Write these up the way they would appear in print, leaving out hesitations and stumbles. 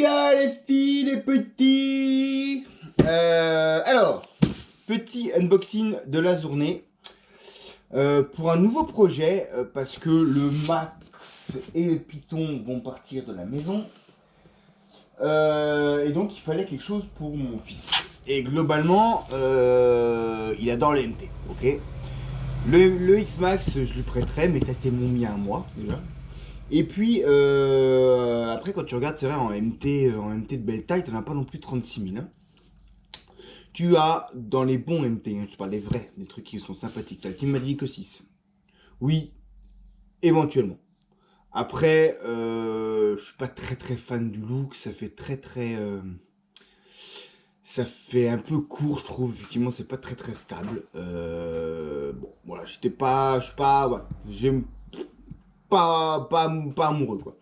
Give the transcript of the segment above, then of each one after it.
gars, les filles, les petits. Alors, petit unboxing de la journée pour un nouveau projet parce que le Max et le Python vont partir de la maison. Et donc il fallait quelque chose pour mon fils. Et globalement, il adore les MT, ok. Le X-Max, je lui prêterai, mais ça c'est mon mien à moi déjà. Et puis après, quand tu regardes, c'est vrai, en MT de belle taille, t'en as pas non plus 36 000. Hein. Tu as dans les bons MT, hein, je parle des vrais, des trucs qui sont sympathiques. T'as le Team Magic 6. Oui, éventuellement. Après, je suis pas très fan du look, ça fait ça fait un peu court, je trouve. Effectivement, c'est pas très stable. Bon, voilà, je suis pas, ouais, j'aime pas amoureux, quoi.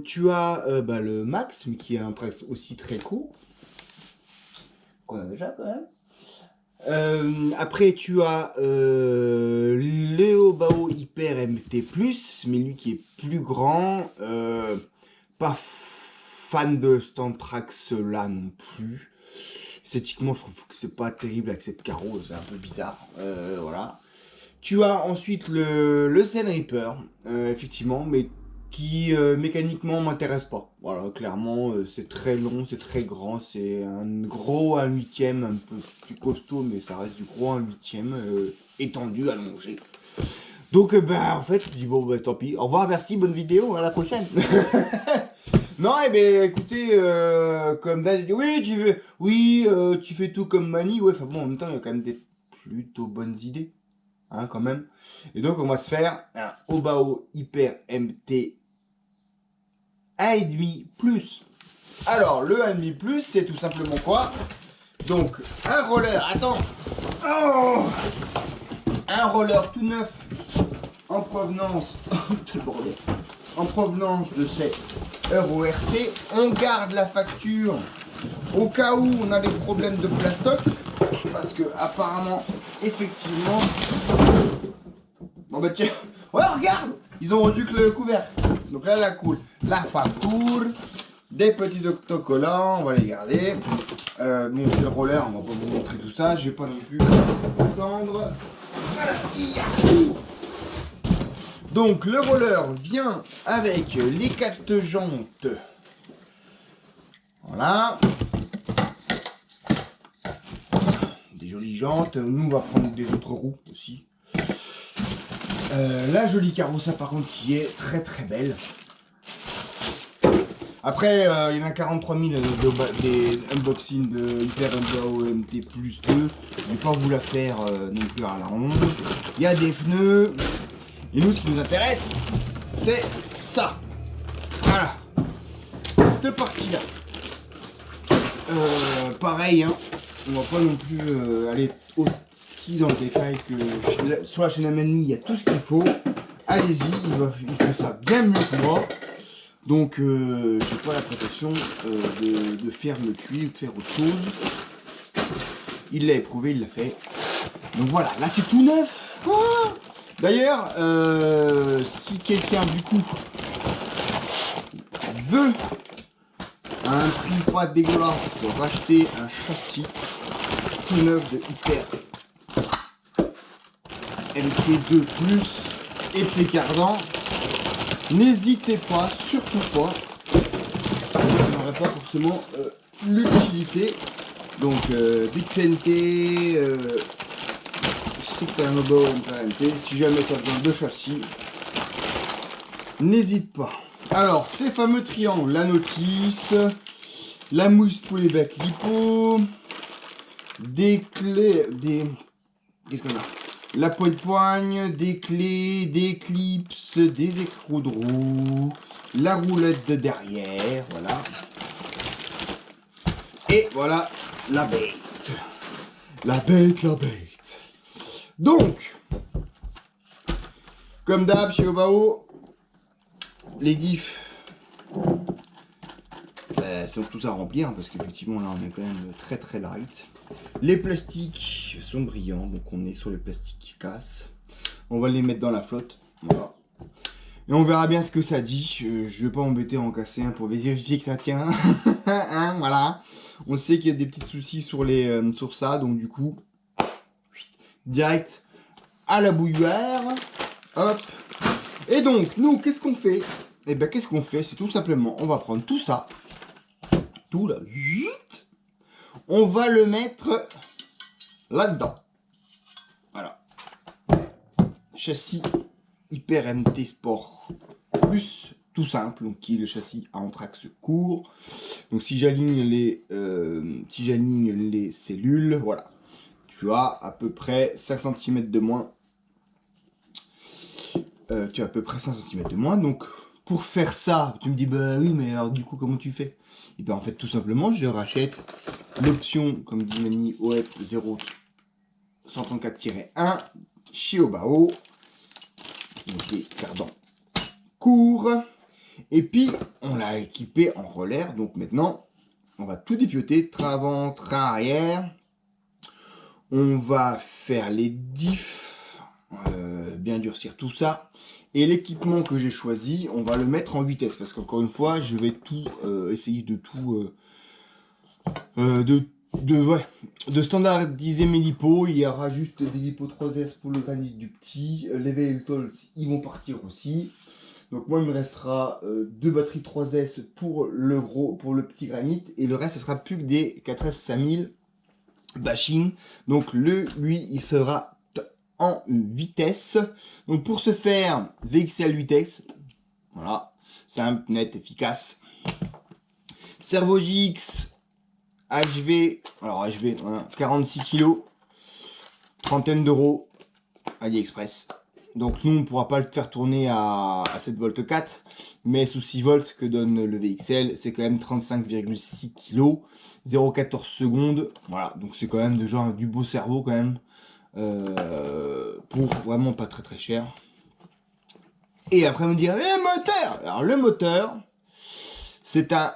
Tu as le Max, mais qui est un prix aussi très court, qu'on a déjà quand même. Après, tu as Léo Bao Hyper MT+, mais lui qui est plus grand. Pas fan de Stantrax là non plus. Esthétiquement, je trouve que c'est pas terrible avec cette carreau, c'est un peu bizarre. Voilà. Tu as ensuite le Zen Reaper, effectivement, mais qui mécaniquement m'intéresse pas. Voilà, clairement, c'est très long, c'est très grand, c'est un gros 1/8, un peu plus costaud, mais ça reste du gros 1/8, étendu, allongé. Donc, en fait, je me dis, bon, tant pis. Au revoir, merci, bonne vidéo, à la prochaine. Non, eh ben, écoutez, comme d'hab, oui, tu fais tout comme Mani, ouais, enfin bon, en même temps, il y a quand même des plutôt bonnes idées. Hein, quand même. Et donc on va se faire un Obao Hyper MT 1,5+. Alors le 1,5+, c'est tout simplement quoi? Donc un roller, attends, oh, un roller tout neuf en provenance en provenance de chez EuroRC. On garde la facture au cas où on a des problèmes de plastoc, parce que apparemment, effectivement, bon bah tiens, ouais, regarde, ils ont rendu que le couvercle. Donc là, la cool, la facture, des petits autocollants, on va les garder. Bon, c'est le roller, on va pas vous montrer tout ça, je vais pas non plus attendre. Donc le roller vient avec les 4 jantes. Voilà. Des jolies jantes. Nous on va prendre des autres roues aussi. La jolie carrosse par contre qui est très belle. Après il y en a 43 000 des unboxings de Hyper Obao MT+2. Je vais pas vous la faire non plus à la ronde. Il y a des pneus. Et nous ce qui nous intéresse c'est ça. Voilà. Cette partie là. Pareil, hein, on va pas non plus aller aussi dans le détail que sur la chaîne Amani, il y a tout ce qu'il faut. Allez-y, il fait ça bien mieux que moi. Donc, j'ai pas la prétention de faire le cuit ou de faire autre chose. Il l'a éprouvé, il l'a fait. Donc voilà, là c'est tout neuf. Oh, d'ailleurs, si quelqu'un du coup veut à un prix pas dégueulasse racheter un châssis tout neuf de Hyper MT2+ et de ses cardans, n'hésitez pas, surtout pas, je n'aurai pas forcément l'utilité. Donc BixNT, je sais que tu as un Obao MT, si jamais tu as besoin de châssis, n'hésite pas. Alors, ces fameux triangles, la notice, la mousse pour les bacs lipo, des clés, qu'est-ce qu'on a? La peau de poigne, des clés, des clips, des écrous de roue, la roulette de derrière, voilà. Et voilà la bête. La bête. Donc, comme d'hab chez Obao, les diffs sont tous à remplir, parce qu'effectivement là on est quand même très light. Les plastiques sont brillants, donc on est sur les plastiques qui cassent. On va les mettre dans la flotte, voilà. Et on verra bien ce que ça dit. Je vais pas m'embêter à en casser un pour vérifier que ça tient. Hein, voilà. On sait qu'il y a des petits soucis sur sur ça, donc du coup, direct à la bouilloire. Hop. Et donc, nous, qu'est-ce qu'on fait? Eh bien, qu'est-ce qu'on fait? C'est tout simplement, on va prendre tout ça, tout là, on va le mettre là-dedans. Voilà. Châssis Hyper MT Sport Plus, tout simple, donc qui est le châssis à anthrax court. Donc si j'aligne les cellules, voilà, tu as à peu près 5 cm de moins. Donc pour faire ça, tu me dis bah oui, mais alors du coup comment tu fais? Et bien en fait tout simplement je rachète l'option, comme dit Mani, OEP 0134-1 chez Obao, qui est cardan court. Et puis on l'a équipé en roller, donc maintenant on va tout dépioter, train avant, train arrière. On va faire les diffs, bien durcir tout ça. Et l'équipement que j'ai choisi, on va le mettre en vitesse, parce qu'encore une fois, je vais tout essayer de tout de standardiser mes lipos. Il y aura juste des lipos 3S pour le granit du petit. Les Veltols, ils vont partir aussi. Donc moi, il me restera 2 batteries 3S pour le gros, pour le petit granit, et le reste, ce sera plus que des 4S 5000 bashing. Donc lui, il sera en vitesse. Donc pour ce faire, VXL 8X, voilà, simple, net, efficace. Servo JX HV, alors HV, voilà, 46 kg, trentaine d'euros, AliExpress. Donc nous, on ne pourra pas le faire tourner à 7 volts 4, mais sous 6 volts que donne le VXL, c'est quand même 35,6 kg, 0,14 secondes. Voilà, donc c'est quand même de genre du beau cerveau quand même, pour vraiment pas très très cher. Et après on me dire, le moteur. Alors le moteur, c'est un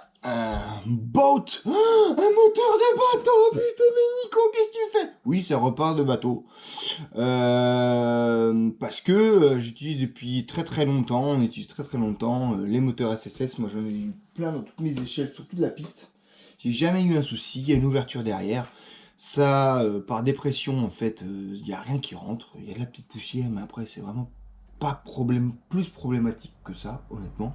boat, un moteur de bateau. Putain mais Nico, qu'est-ce que tu fais? Oui, ça repart de bateau. Parce que j'utilise depuis très très longtemps, on utilise très très longtemps les moteurs SSS. Moi j'en ai eu plein dans toutes mes échelles sur toute la piste. J'ai jamais eu un souci, il y a une ouverture derrière. Ça, par dépression en fait, il n'y a rien qui rentre. Il y a de la petite poussière, mais après c'est vraiment pas plus problématique que ça, honnêtement.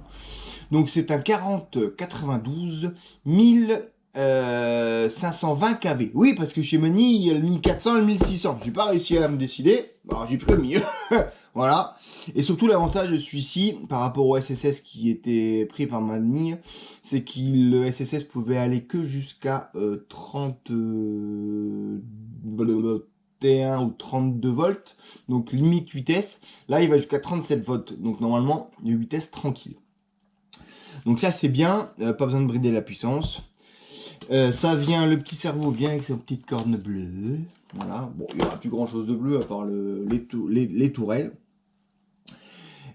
Donc c'est un 4092 1520 kV. Oui, parce que chez Mani, il y a le 1400 et le 1600. J'ai pas réussi à me décider. Alors j'ai pris le mieux. Voilà. Et surtout l'avantage de celui-ci, par rapport au SSS qui était pris par Mani, c'est que le SSS pouvait aller que jusqu'à 31 ou 32 volts. Donc limite vitesse. Là, il va jusqu'à 37 volts. Donc normalement, une vitesse tranquille. Donc ça c'est bien, pas besoin de brider la puissance. Ça vient, le petit cerveau vient avec sa petite corne bleue. Voilà, bon, il n'y aura plus grand chose de bleu à part les tourelles.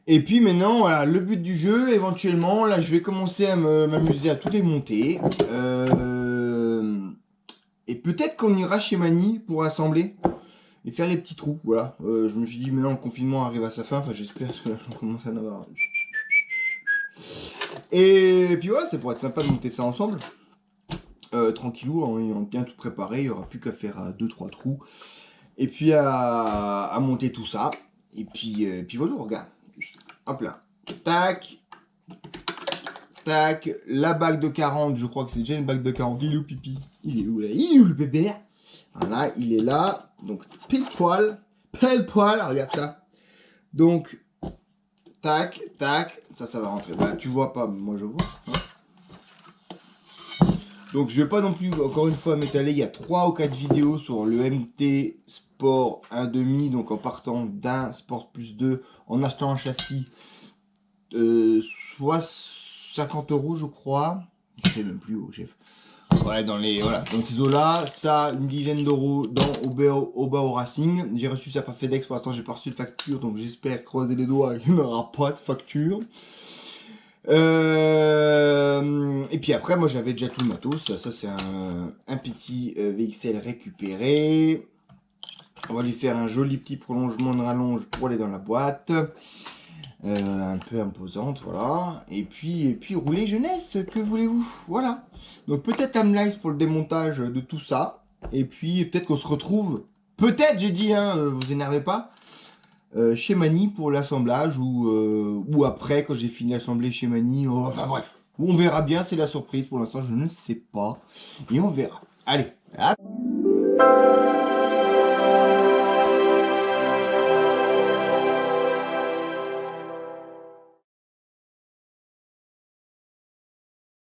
Et puis maintenant, voilà, le but du jeu, éventuellement, là je vais commencer à m'amuser à tout démonter. Et peut-être qu'on ira chez Mani pour assembler et faire les petits trous. Voilà, je me suis dit, maintenant le confinement arrive à sa fin, enfin j'espère, parce que là je commence à en avoir. Et puis ouais, ça pourrait être sympa de monter ça ensemble. Tranquillou, en ayant bien tout préparé, il n'y aura plus qu'à faire 2-3 trous. Et puis à monter tout ça. Et puis voilà, regarde. Hop là. Tac. Tac. La bague de 40, je crois que c'est déjà une bague de 40. Il est où pipi? Il est où là? Il est où le bébé? Voilà, il est là. Donc pile poil. Pile poil, regarde ça. Donc, tac, tac. Ça va rentrer. Bah, tu vois pas, mais moi je vois. Hein. Donc je vais pas non plus, encore une fois, m'étaler. Il y a 3 ou 4 vidéos sur le MT Sport 1,5. Donc en partant d'un Sport Plus 2, en achetant un châssis, soit 50 € je crois. Je sais même plus, chef. Ouais, dans ces eaux-là, ça, une dizaine d'euros dans Obao Racing. J'ai reçu ça par FedEx, pour l'instant j'ai pas reçu de facture, donc j'espère, croiser les doigts, il n'y aura pas de facture. Et puis après, moi j'avais déjà tout le matos. Ça c'est un petit VXL récupéré. On va lui faire un joli petit prolongement de rallonge pour aller dans la boîte. Un peu imposante, voilà. Et puis rouler jeunesse, que voulez-vous? Voilà. Donc peut-être Amlice pour le démontage de tout ça. Et puis peut-être qu'on se retrouve, peut-être j'ai dit, hein, vous énervez pas, chez Mani pour l'assemblage ou après quand j'ai fini l'assembler chez Mani. Enfin bref, on verra bien, c'est la surprise. Pour l'instant, je ne sais pas. Et on verra. Allez, à